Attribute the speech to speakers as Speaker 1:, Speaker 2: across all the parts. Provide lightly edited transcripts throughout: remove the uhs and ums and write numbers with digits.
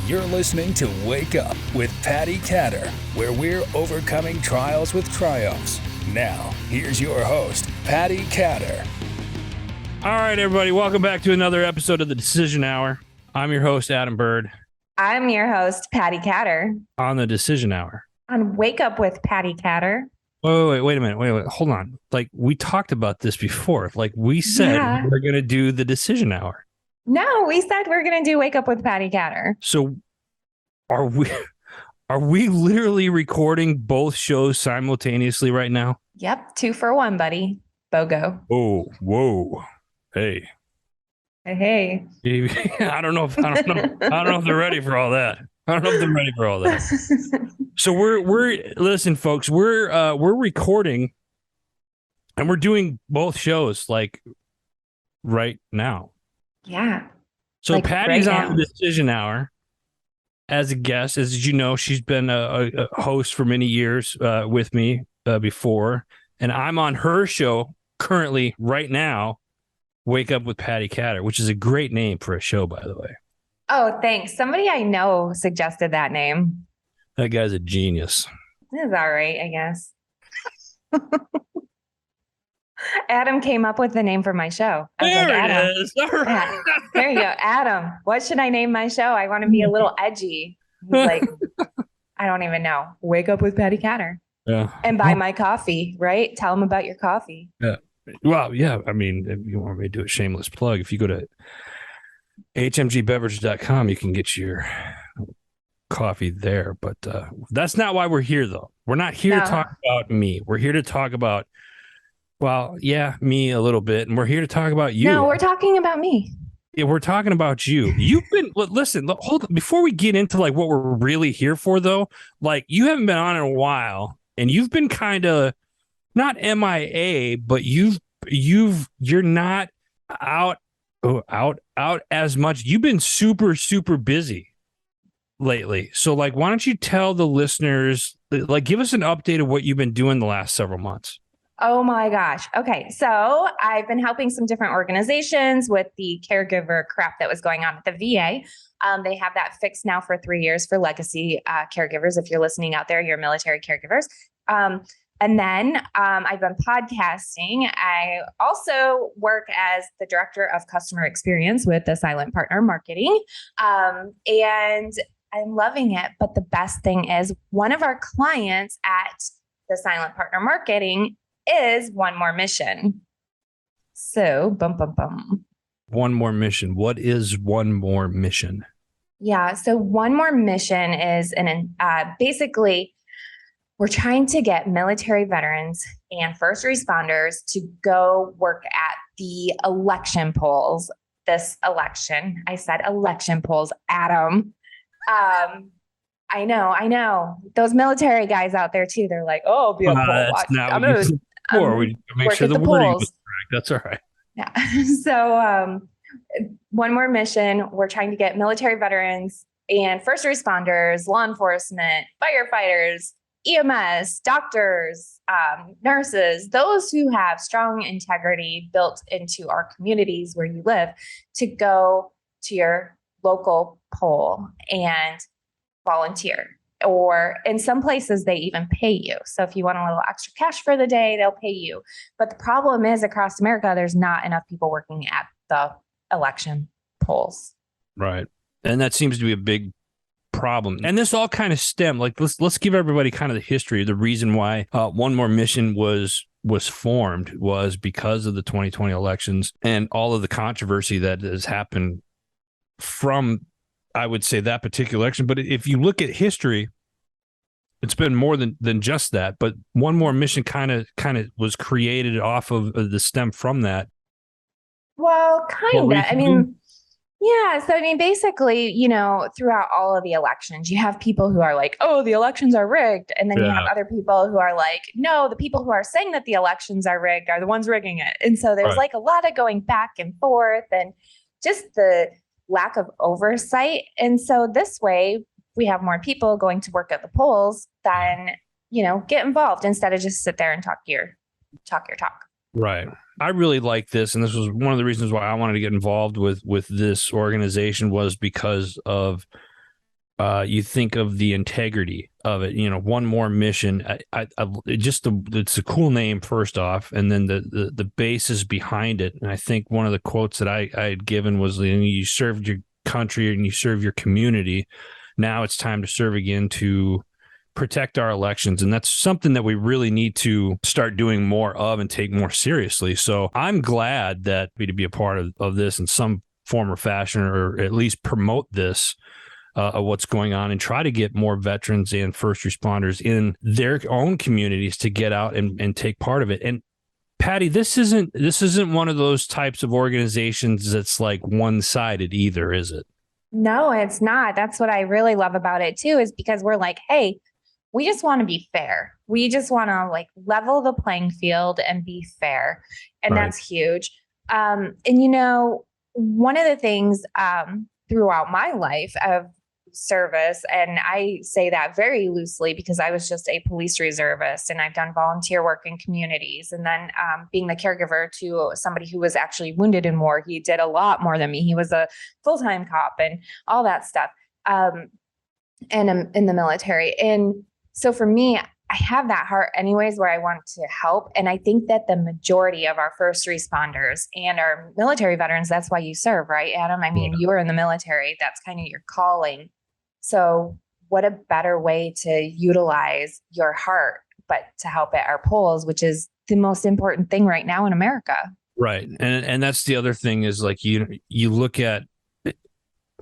Speaker 1: You're listening to Wake Up with Patti Katter, where we're overcoming trials with triumphs. Now, here's your host, Patti Katter.
Speaker 2: All right, everybody, welcome back to another episode of the Decision Hour. I'm your host, Adam Bird.
Speaker 3: I'm your host, Patti Katter.
Speaker 2: On the Decision Hour.
Speaker 3: On Wake Up with Patti Katter.
Speaker 2: Wait a minute. Hold on. Like, we talked about this before. Like, we said we're going to do the Decision Hour.
Speaker 3: No, we said we're going to do Wake Up with Patti Katter.
Speaker 2: So are we literally recording both shows simultaneously right now?
Speaker 3: Yep. 2 for 1, buddy. BOGO.
Speaker 2: Oh, whoa. Hey.
Speaker 3: Hey.
Speaker 2: I don't know if they're ready for all that. So we're listen, folks, we're recording and we're doing both shows like right now.
Speaker 3: Yeah.
Speaker 2: So
Speaker 3: like
Speaker 2: Patty's
Speaker 3: right
Speaker 2: on the Decision Hour as a guest. As you know, she's been a host for many years with me before. And I'm on her show currently right now, Wake Up with Patti Katter, which is a great name for a show, by the way.
Speaker 3: Oh, thanks. Somebody I know suggested that name.
Speaker 2: That guy's a genius.
Speaker 3: It's all right, I guess. Adam came up with the name for my show.
Speaker 2: There it is. All right.
Speaker 3: Yeah, there you go. Adam, what should I name my show? I want to be a little edgy. He's like, I don't even know. Wake Up with Patti Katter.
Speaker 2: Yeah.
Speaker 3: And buy my coffee, right? Tell them about your coffee.
Speaker 2: Yeah. Well, yeah. I mean, if you want me to do a shameless plug, if you go to hmgbeverages.com, you can get your coffee there. But that's not why we're here, though. We're not here to talk about me. We're here to talk about, well, yeah, me a little bit. And we're here to talk about you.
Speaker 3: No, we're talking about me.
Speaker 2: Yeah, we're talking about you. You've been, listen, hold on. Before we get into like what we're really here for, though, like you haven't been on in a while and you've been kind of not MIA, but you're not out as much. You've been super, super busy lately. So like, why don't you tell the listeners, like, give us an update of what you've been doing the last several months.
Speaker 3: Oh my gosh. Okay. So I've been helping some different organizations with the caregiver crap that was going on at the VA. They have that fixed now for 3 years for legacy caregivers. If you're listening out there, you're military caregivers. And then I've been podcasting. I also work as the director of customer experience with the Silent Partner Marketing. And I'm loving it. But the best thing is one of our clients at the Silent Partner Marketing is One More Mission. So, bum.
Speaker 2: One More Mission. What is One More Mission?
Speaker 3: Yeah. So One More Mission is basically we're trying to get military veterans and first responders to go work at the election polls this election. I said election polls, Adam. I know. Those military guys out there too, they're like, oh, I'll be a poll watch.
Speaker 2: We make sure the wording was correct. That's all right.
Speaker 3: Yeah. So One More Mission, we're trying to get military veterans and first responders, law enforcement, firefighters, EMS, doctors, nurses, those who have strong integrity built into our communities where you live to go to your local poll and volunteer. Or in some places, they even pay you. So if you want a little extra cash for the day, they'll pay you. But the problem is across America, there's not enough people working at the election polls.
Speaker 2: Right. And that seems to be a big problem. And this all kind of stemmed, like, let's give everybody kind of the history. The reason why One More Mission was formed was because of the 2020 elections and all of the controversy that has happened from, I would say, that particular election. But if you look at history, it's been more than just that. But One More Mission kind of was created off of the stem from that.
Speaker 3: Well, kind of. I mean, yeah. So, I mean, basically, throughout all of the elections, you have people who are like, oh, the elections are rigged. And then you have other people who are like, no, the people who are saying that the elections are rigged are the ones rigging it. And so there's like a lot of going back and forth and just the lack of oversight. And so this way we have more people going to work at the polls than, get involved instead of just sit there and talk your talk.
Speaker 2: Right. I really like this. And this was one of the reasons why I wanted to get involved with this organization was because of you think of the integrity of it. One more mission. It's a cool name first off, and then the basis behind it. And I think one of the quotes that I had given was, you served your country and you serve your community. Now it's time to serve again to protect our elections. And that's something that we really need to start doing more of and take more seriously. So I'm glad that we to be a part of this in some form or fashion, or at least promote this of what's going on, and try to get more veterans and first responders in their own communities to get out and take part of it. And Patti, this isn't one of those types of organizations that's like one-sided either, is it?
Speaker 3: No, it's not. That's what I really love about it too, is because we're like, hey, we just want to be fair. We just want to like level the playing field and be fair. And
Speaker 2: Right.
Speaker 3: That's huge. And one of the things throughout my life of service, and I say that very loosely because I was just a police reservist and I've done volunteer work in communities. And then being the caregiver to somebody who was actually wounded in war, he did a lot more than me. He was a full-time cop and all that stuff, and in the military. And so for me, I have that heart anyways, where I want to help. And I think that the majority of our first responders and our military veterans, that's why you serve, right, Adam? I mean, You were in the military. That's kind of your calling. So what a better way to utilize your heart, but to help at our polls, which is the most important thing right now in America.
Speaker 2: Right. And that's the other thing is like, you look at,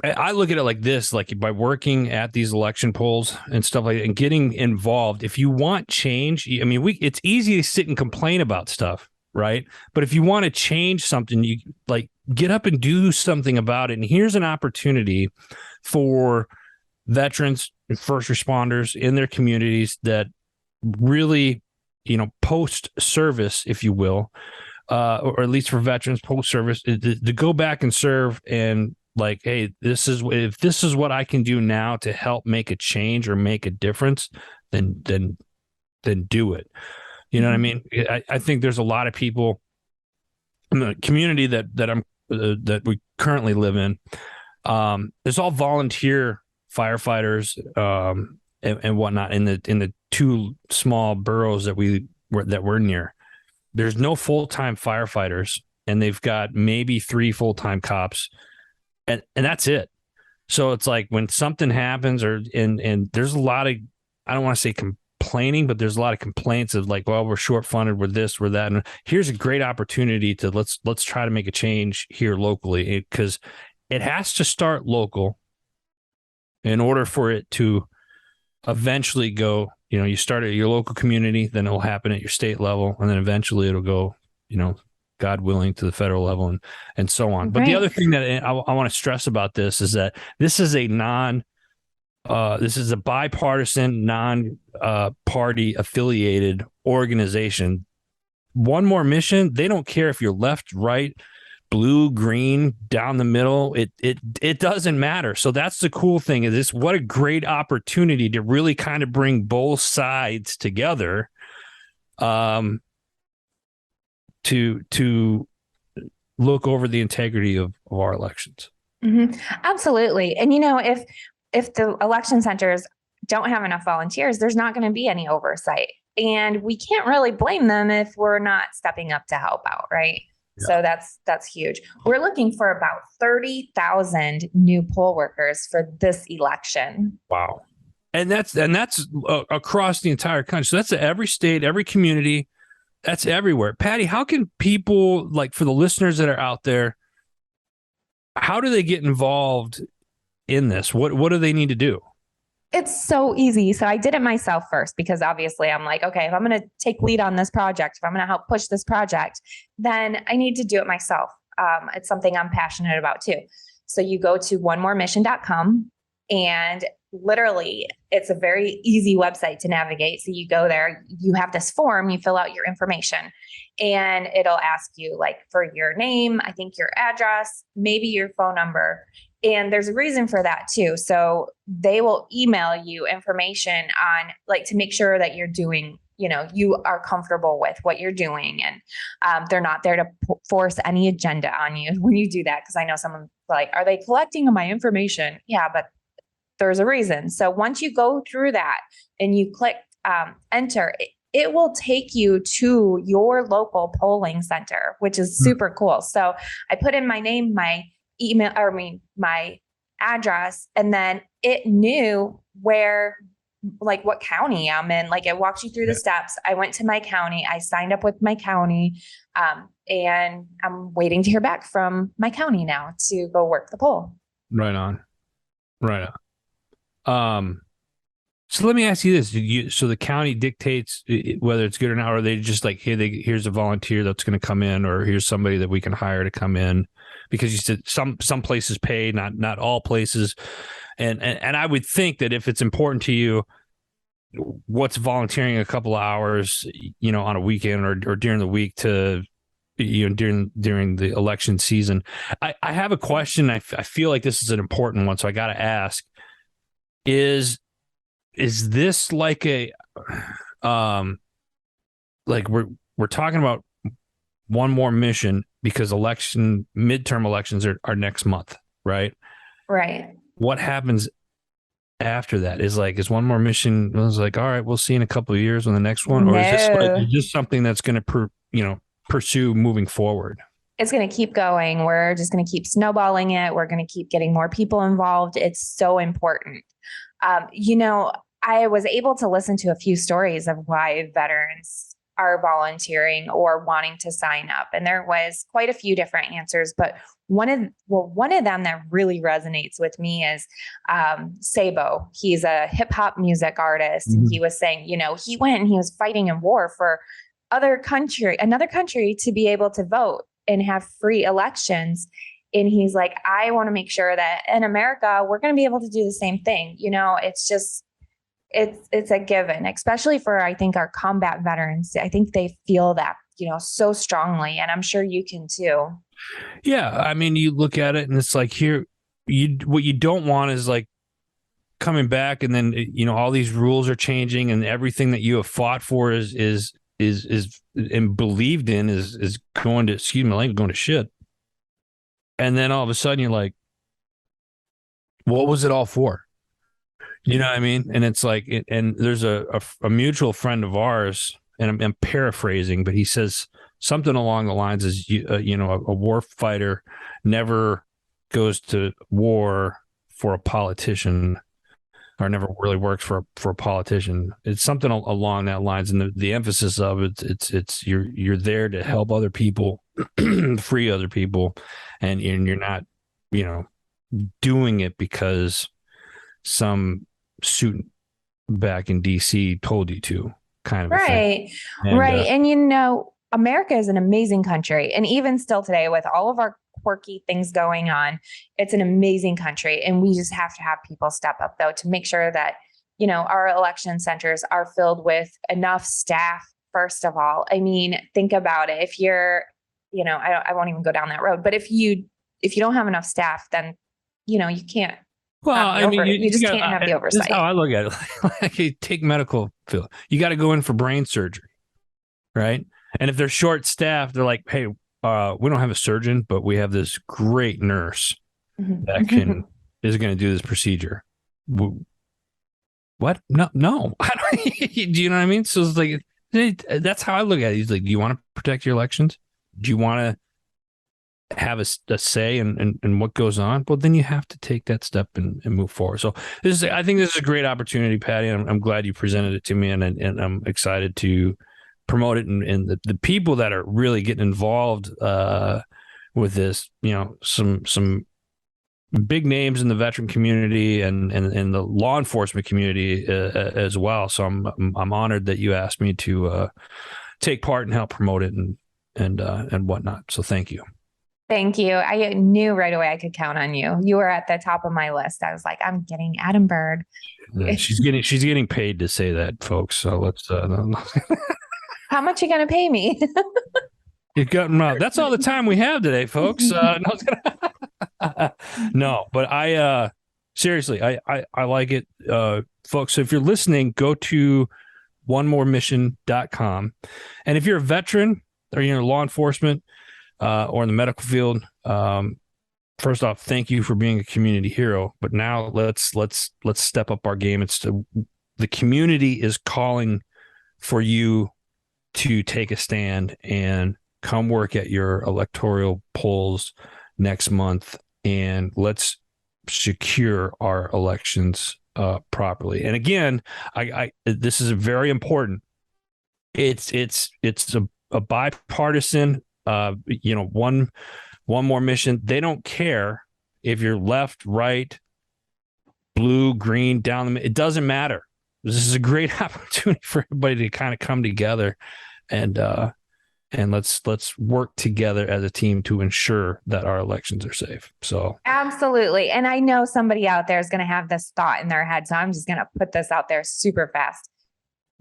Speaker 2: I look at it like this, like by working at these election polls and stuff like that and getting involved. If you want change, I mean, it's easy to sit and complain about stuff, right? But if you want to change something, you like get up and do something about it. And here's an opportunity for veterans and first responders in their communities that really, post service, if you will, or at least for veterans post service, to go back and serve and like, hey, if this is what I can do now to help make a change or make a difference, then do it. You know what I mean? I think there's a lot of people in the community that we currently live in. There's all volunteer firefighters and whatnot in the two small boroughs that we're near. There's no full-time firefighters, and they've got maybe 3 full-time cops, and that's it. So it's like when something happens, and there's a lot of, I don't want to say complaining, but there's a lot of complaints of like, well, we're short-funded, we're this, we're that, and here's a great opportunity to let's try to make a change here locally, because it has to start local in order for it to eventually go, you start at your local community, then it'll happen at your state level, and then eventually it'll go, God willing, to the federal level and so on. Right. But the other thing that I want to stress about this is that this is a bipartisan, non-party affiliated organization. One More Mission, they don't care if you're left, right, blue, green, down the middle, it doesn't matter. So that's the cool thing is this. What a great opportunity to really kind of bring both sides together, to look over the integrity of our elections.
Speaker 3: Mm-hmm. Absolutely. And if the election centers don't have enough volunteers, there's not going to be any oversight, and we can't really blame them if we're not stepping up to help out, right? Yeah. So that's huge. We're looking for about 30,000 new poll workers for this election.
Speaker 2: Wow. And that's across the entire country. So that's every state, every community, that's everywhere. Patti, how can people, like for the listeners that are out there, how do they get involved in this? What do they need to do?
Speaker 3: It's so easy. So I did it myself first, because obviously I'm like, okay, if I'm going to take lead on this project, if I'm going to help push this project, then I need to do it myself. It's something I'm passionate about too. So you go to onemoremission.com, and literally it's a very easy website to navigate. So you go there, you have this form, you fill out your information, and it'll ask you like for your name, I think your address, maybe your phone number. And there's a reason for that too. So they will email you information on like to make sure that you're doing, you are comfortable with what you're doing. And they're not there to force any agenda on you when you do that. Because I know someone's like, are they collecting my information? Yeah, but there's a reason. So once you go through that and you click enter, it will take you to your local polling center, which is super cool. So I put in my name, my email, my address, and then it knew where, like what county I'm in. Like it walks you through the steps. I went to my county. I signed up with my county, and I'm waiting to hear back from my county now to go work the poll.
Speaker 2: Right on. Right on. So let me ask you this. So the county dictates whether it's good or not, or are they just like, hey, here's a volunteer that's going to come in, or here's somebody that we can hire to come in? Because you said some places pay, not all places. And I would think that if it's important to you, what's volunteering a couple of hours, on a weekend or during the week to, during the election season. I have a question. I feel like this is an important one, so I got to ask: Is this like a like we're talking about one more mission because midterm elections are next month, right?
Speaker 3: Right.
Speaker 2: What happens after that? Is one more mission? I was like, all right, we'll see in a couple of years on the next one, or is this something that's going to pursue moving forward?
Speaker 3: It's going to keep going. We're just going to keep snowballing it. We're going to keep getting more people involved. It's so important. I was able to listen to a few stories of why veterans are volunteering or wanting to sign up. And there was quite a few different answers, but one of them that really resonates with me is Sabo. He's a hip hop music artist. Mm-hmm. And he was saying, he went and he was fighting in war for another country to be able to vote and have free elections. And he's like, I want to make sure that in America, we're going to be able to do the same thing. It's just, it's a given, especially for, I think, our combat veterans. I think they feel that, so strongly. And I'm sure you can too.
Speaker 2: Yeah. I mean, you look at it and it's like what you don't want is like coming back and then, all these rules are changing and everything that you have fought for is and believed in is going to, excuse my language, going to shit. And then all of a sudden you're like, what was it all for? You know what I mean? And it's like, and there's a mutual friend of ours, and I'm paraphrasing, but he says something along the lines is, a war fighter never goes to war for a politician, or never really works for a politician. It's something along that lines, and the emphasis of it's you're there to help other people, free other people, and you're not, doing it because some suit back in DC told you to, kind of
Speaker 3: right. Right. And America is an amazing country, and even still today, with all of our quirky things going on, it's an amazing country. And we just have to have people step up, though, to make sure that our election centers are filled with enough staff. First of all, I mean, think about it. If you're I won't even go down that road, but if you don't have enough staff, then you can't.
Speaker 2: Well, I mean,
Speaker 3: you just can't have the oversight.
Speaker 2: That's how I look at it. Like, you take medical field, you got to go in for brain surgery, right? And if they're short staffed, they're like, hey, we don't have a surgeon, but we have this great nurse that is going to do this procedure. What? No. Do you know what I mean? So it's like, that's how I look at it. He's like, do you want to protect your elections? Do you want to have a say in what goes on? Well, then you have to take that step and move forward. So I think this is a great opportunity, Patty. I'm glad you presented it to me, and I'm excited to promote it. And the people that are really getting involved with this, some big names in the veteran community and the law enforcement community as well. So I'm honored that you asked me to take part and help promote it and whatnot. So thank you.
Speaker 3: Thank you. I knew right away I could count on you. You were at the top of my list. I was like, I'm getting Adam Bird.
Speaker 2: Yeah, she's getting paid to say that, folks. So let's.
Speaker 3: How much are you going to pay me?
Speaker 2: That's all the time we have today, folks. No, but I seriously, I like it, folks. So if you're listening, go to onemoremission.com, and if you're a veteran or law enforcement. Or in the medical field, first off, thank you for being a community hero. But now let's step up our game. The community is calling for you to take a stand and come work at your electoral polls next month, and let's secure our elections properly. And again, I this is very important. It's a bipartisan. One more mission. They don't care if you're left, right, blue, green, down the. It doesn't matter. This is a great opportunity for everybody to kind of come together and let's work together as a team to ensure that our elections are safe. So
Speaker 3: absolutely. And I know somebody out there is going to have this thought in their head. So I'm just going to put this out there super fast.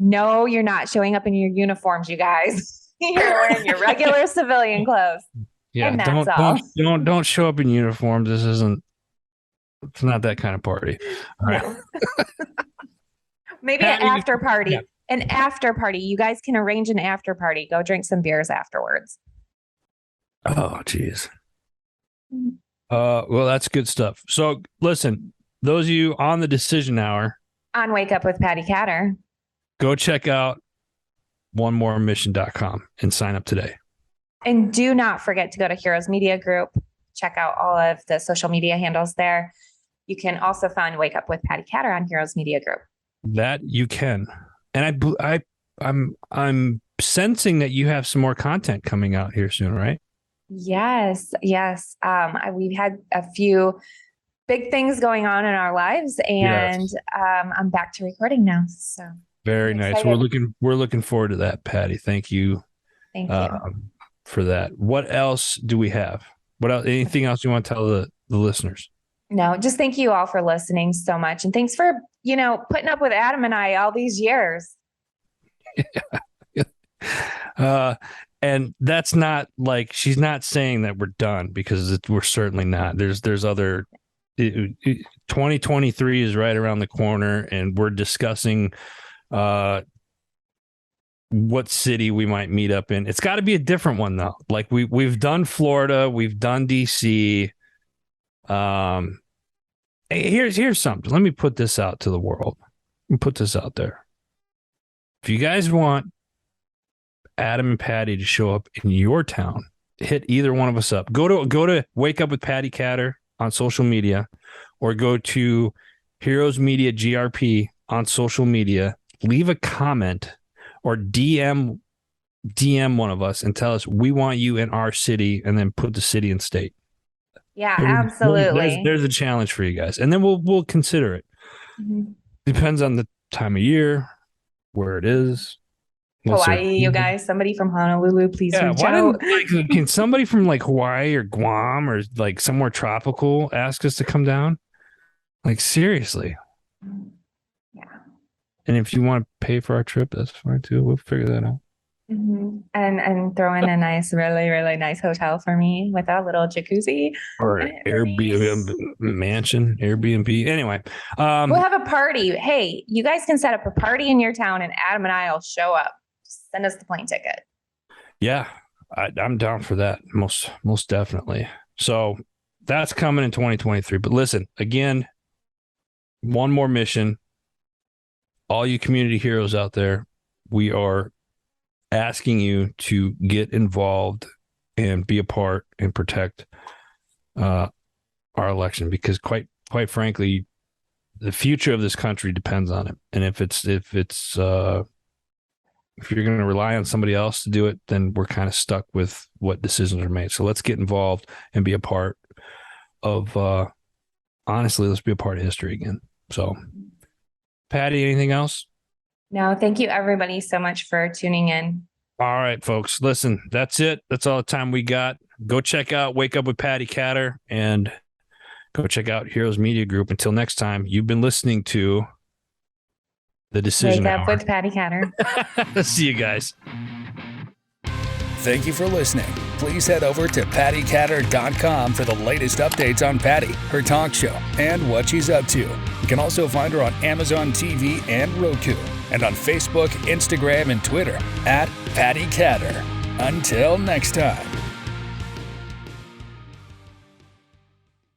Speaker 3: No, you're not showing up in your uniforms, you guys. You're wearing your regular civilian clothes.
Speaker 2: Yeah,
Speaker 3: and that's all.
Speaker 2: Don't show up in uniforms. It's not that kind of party. All right.
Speaker 3: No. Maybe an after party. Yeah. An after party. You guys can arrange an after party. Go drink some beers afterwards.
Speaker 2: Oh, geez. Well, that's good stuff. So listen, those of you on the decision hour
Speaker 3: on Wake Up with Patti Katter,
Speaker 2: go check out onemore.mission.com and sign up today.
Speaker 3: And do not forget to go to Heroes Media Group. Check out all of the social media handles there. You can also find Wake Up with Patti Katter on Heroes Media Group. That you can.
Speaker 2: And I'm sensing that you have some more content coming out here soon, right?
Speaker 3: Yes. We've had a few big things going on in our lives, and I'm back to recording now. So
Speaker 2: very nice. We're looking forward to that, Patti. Thank you.
Speaker 3: Thank you
Speaker 2: for that. What else do we have? What else? Anything else you want to tell the listeners?
Speaker 3: No, just thank you all for listening so much. And thanks for, putting up with Adam and I all these years.
Speaker 2: And that's not like, she's not saying that we're done, because we're certainly not. There's other, 2023 is right around the corner, and we're discussing what city we might meet up in. It's got to be a different one though. Like we've done Florida, we've done DC. Here's something. Let me put this out to the world. Let me put this out there. If you guys want Adam and Patti to show up in your town, hit either one of us up. Go to Wake Up with Patti Katter on social media, or go to Heroes Media GRP on social media. Leave a comment or DM one of us and tell us we want you in our city, and then put the city and state.
Speaker 3: Yeah, absolutely.
Speaker 2: There's a challenge for you guys, and then we'll consider it. Mm-hmm. Depends on the time of year, where it is.
Speaker 3: Hawaii, you guys. Somebody from Honolulu, please reach out.
Speaker 2: Can somebody from like Hawaii or Guam or like somewhere tropical ask us to come down? Like seriously.
Speaker 3: Yeah.
Speaker 2: And if you want to pay for our trip, that's fine too. We'll figure that out.
Speaker 3: Mm-hmm. And throw in a nice, really, really nice hotel for me with a little jacuzzi
Speaker 2: or Airbnb mansion, Airbnb. Anyway,
Speaker 3: we'll have a party. Hey, you guys can set up a party in your town, and Adam and I will show up. Just send us the plane ticket.
Speaker 2: Yeah, I'm down for that. Most definitely. So that's coming in 2023. But listen, again, one more mission. All you community heroes out there, we are asking you to get involved and be a part and protect our election, because quite frankly, the future of this country depends on it. And if you're going to rely on somebody else to do it, then we're kind of stuck with what decisions are made. So let's get involved and be a part of, honestly, let's be a part of history again. So Patti, anything else?
Speaker 3: No, thank you everybody so much for tuning in.
Speaker 2: All right, folks, listen, that's it. That's all the time we got. Go check out Wake Up with Patti Katter, and go check out Heroes Media Group. Until next time, you've been listening to The Decision Hour.
Speaker 3: Wake Up with Patti Katter.
Speaker 2: See you guys.
Speaker 1: Thank you for listening. Please head over to pattikatter.com for the latest updates on Patti, her talk show, and what she's up to. You can also find her on Amazon TV and Roku, and on Facebook, Instagram, and Twitter @Patti Katter. Until next time.